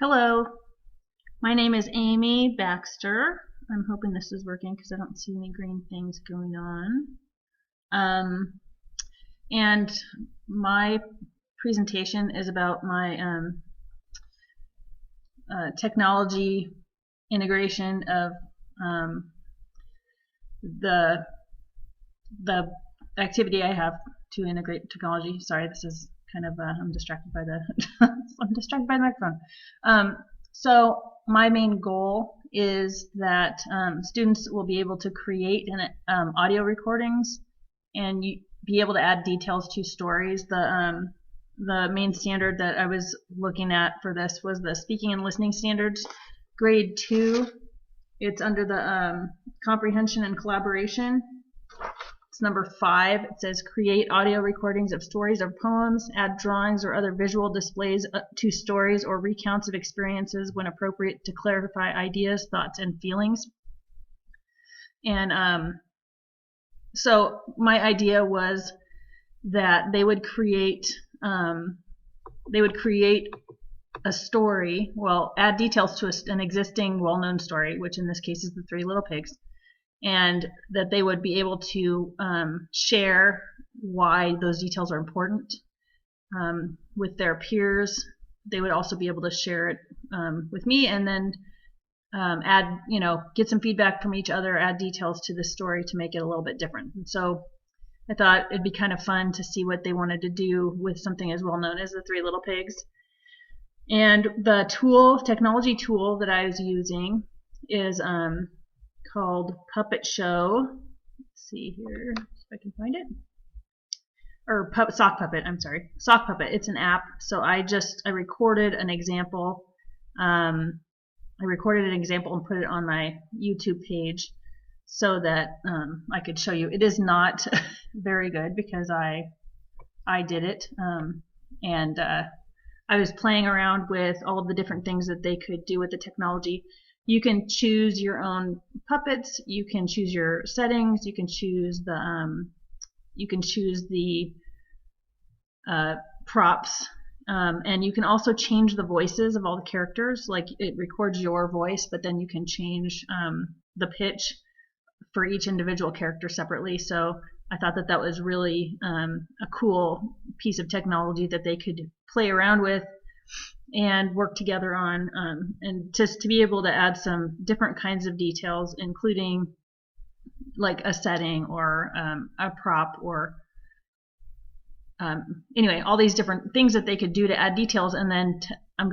Hello, my name is Amy Baxter. I'm hoping this is working because I don't see any green things going on. And my presentation is about my technology integration of the activity I have to integrate technology. Sorry, this is kind of I'm distracted by the I'm distracted by the microphone. So my main goal is that students will be able to create audio recordings and be able to add details to stories. The main standard that I was looking at for this was the Speaking and Listening Standards, Grade 2. It's under the Comprehension and Collaboration. It's number 5. It says create audio recordings of stories or poems, add drawings or other visual displays to stories or recounts of experiences when appropriate to clarify ideas, thoughts, and feelings. And so my idea was that they would create a story, well, add details to an existing well-known story, which in this case is The Three Little Pigs, and that they would be able to share why those details are important with their peers. They would also be able to share it with me, and then add, get some feedback from each other, add details to the story to make it a little bit different. And so I thought it'd be kind of fun to see what they wanted to do with something as well known as The Three Little Pigs. And the technology tool that I was using is called Puppet Show. Let's see here if I can find it. Or Sock Puppet, I'm sorry. Sock Puppet. It's an app. So I recorded an example. I recorded an example and put it on my YouTube page so that I could show you. It is not very good because I did it, and I was playing around with all of the different things that they could do with the technology. You can choose your own puppets. You can choose your settings. You can choose the props, and you can also change the voices of all the characters. Like it records your voice, but then you can change the pitch for each individual character separately. So I thought that was really a cool piece of technology that they could play around with and work together on, and just to be able to add some different kinds of details, including like a setting or a prop or anyway, all these different things that they could do to add details. And then I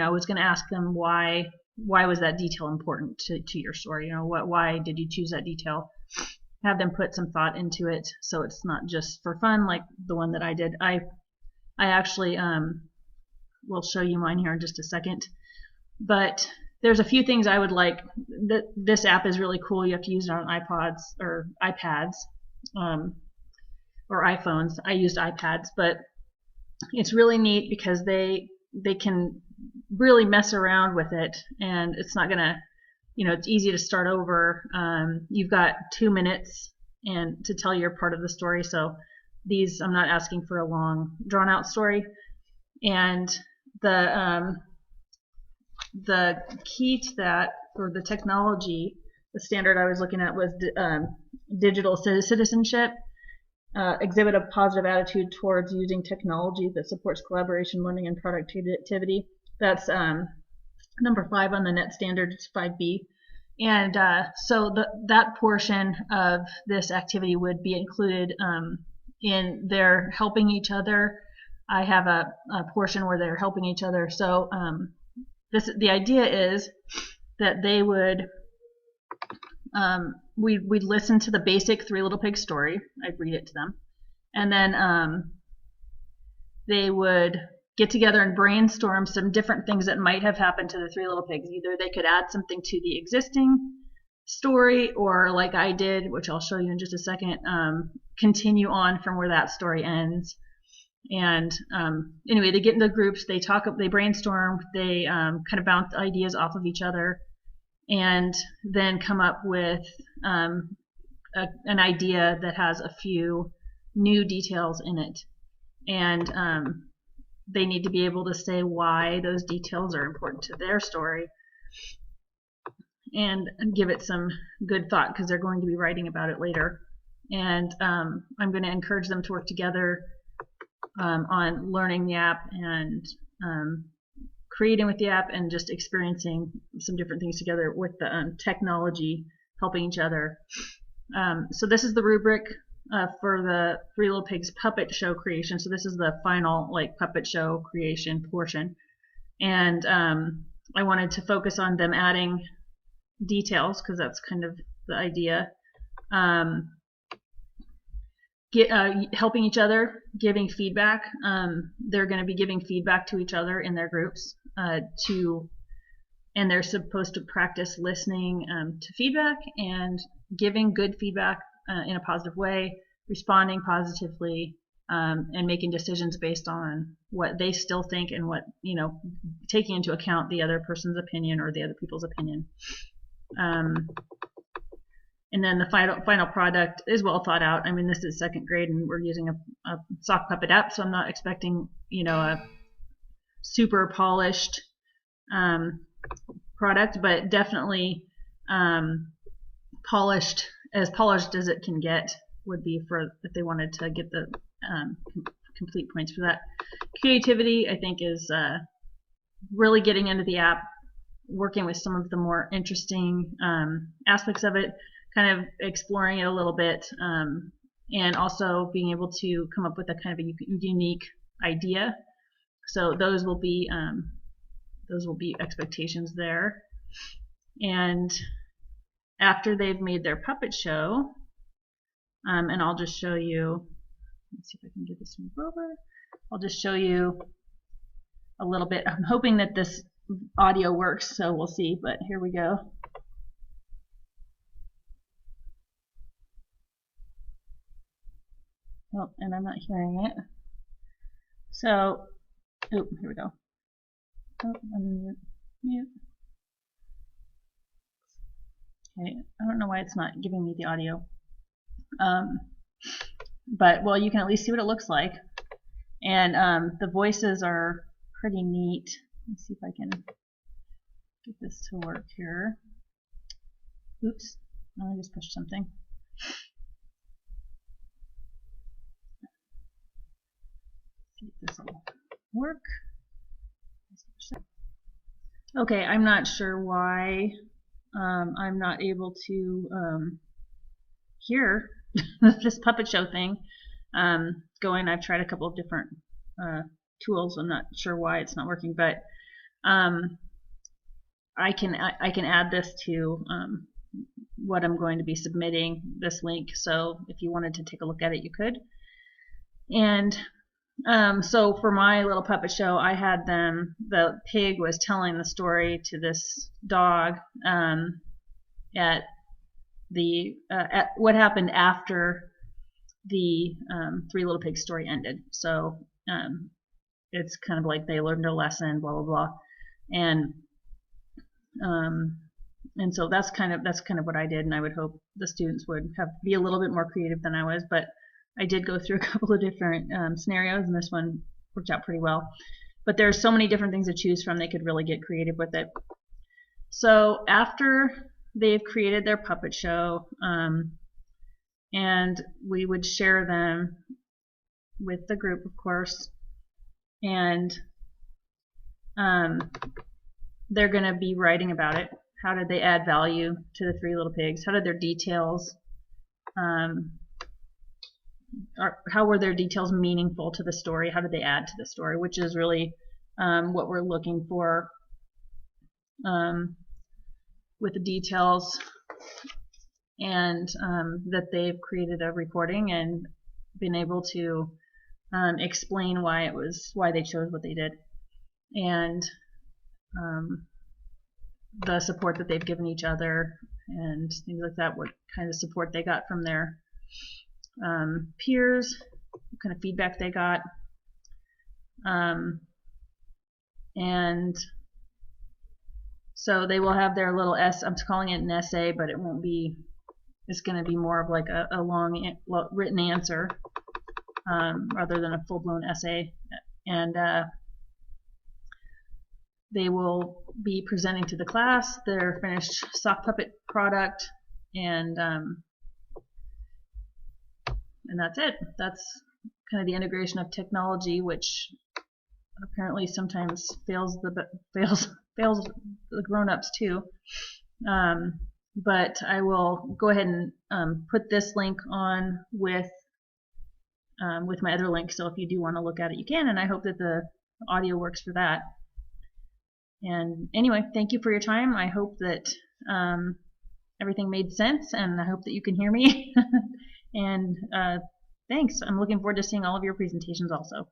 was gonna ask them why was that detail important to your story? Why did you choose that detail? Have them put some thought into it, so it's not just for fun like the one that I did. I actually will show you mine here in just a second. But there's a few things I would like. This app is really cool. You have to use it on iPods or iPads or iPhones. I used iPads, but it's really neat because they can really mess around with it, and it's not gonna, it's easy to start over. You've got 2 minutes and to tell your part of the story. So I'm not asking for a long, drawn-out story. And the key to that, for the technology, the standard I was looking at was digital citizenship. Exhibit a positive attitude towards using technology that supports collaboration, learning, and productivity. That's number 5 on the net standard. It's 5B. And so that portion of this activity would be included in their helping each other. I have a portion where they're helping each other. So the idea is that they would we'd listen to the basic Three Little Pigs story. I'd read it to them, and then they would get together and brainstorm some different things that might have happened to the Three Little Pigs. Either they could add something to the existing story, or like I did, which I'll show you in just a second, continue on from where that story ends. And anyway, they get into groups, they talk, they brainstorm, they kind of bounce ideas off of each other, and then come up with an idea that has a few new details in it. And they need to be able to say why those details are important to their story and give it some good thought because they're going to be writing about it later. And I'm going to encourage them to work together on learning the app and creating with the app and just experiencing some different things together with the technology, helping each other. So this is the rubric for the Three Little Pigs puppet show creation. So this is the final puppet show creation portion. And I wanted to focus on them adding details because that's kind of the idea. Helping each other, giving feedback. They're going to be giving feedback to each other in their groups and they're supposed to practice listening to feedback and giving good feedback in a positive way, responding positively, and making decisions based on what they still think and what, taking into account the other person's opinion or the other people's opinion. And then the final product is well thought out. I mean, this is second grade, and we're using a sock puppet app, so I'm not expecting, a super polished product, but definitely polished as it can get would be for if they wanted to get the complete points for that. Creativity, I think, is really getting into the app, working with some of the more interesting aspects of it, kind of exploring it a little bit, and also being able to come up with a kind of a unique idea. So those will be expectations there. And after they've made their puppet show, and I'll just show you. Let's see if I can get this move over. I'll just show you a little bit. I'm hoping that this audio works, so we'll see. But here we go. Oh, and I'm not hearing it. So, oh, here we go. Oh, unmute, mute. Okay, I don't know why it's not giving me the audio. But, well, you can at least see what it looks like. And the voices are pretty neat. Let's see if I can get this to work here. Oops, I just pushed something. This will work. Okay, I'm not sure why I'm not able to hear this puppet show thing going. I've tried a couple of different tools. I'm not sure why it's not working, but I can add this to what I'm going to be submitting, this link. So if you wanted to take a look at it, you could. And so for my little puppet show, I had the pig was telling the story to this dog at what happened after the Three Little Pigs story ended. So it's kind of like they learned their lesson, blah blah blah, and so that's kind of what I did, and I would hope the students would be a little bit more creative than I was, but I did go through a couple of different scenarios, and this one worked out pretty well. But there's so many different things to choose from, they could really get creative with it. So after they've created their puppet show, and we would share them with the group, of course, and they're going to be writing about it. How did they add value to the Three Little Pigs? How did their details how were their details meaningful to the story? How did they add to the story? Which is really what we're looking for with the details, and that they've created a recording and been able to explain why they chose what they did, and the support that they've given each other and things like that. What kind of support they got from their peers, what kind of feedback they got, and so they will have their little I'm calling it an essay, but it won't be, it's going to be more of like a long written answer rather than a full-blown essay and they will be presenting to the class their finished sock puppet product, and that's it. That's kind of the integration of technology, which apparently sometimes fails the grown-ups too. But I will go ahead and put this link on with my other link, so if you do want to look at it, you can, and I hope that the audio works for that. And anyway, thank you for your time. I hope that everything made sense, and I hope that you can hear me. And thanks. I'm looking forward to seeing all of your presentations also.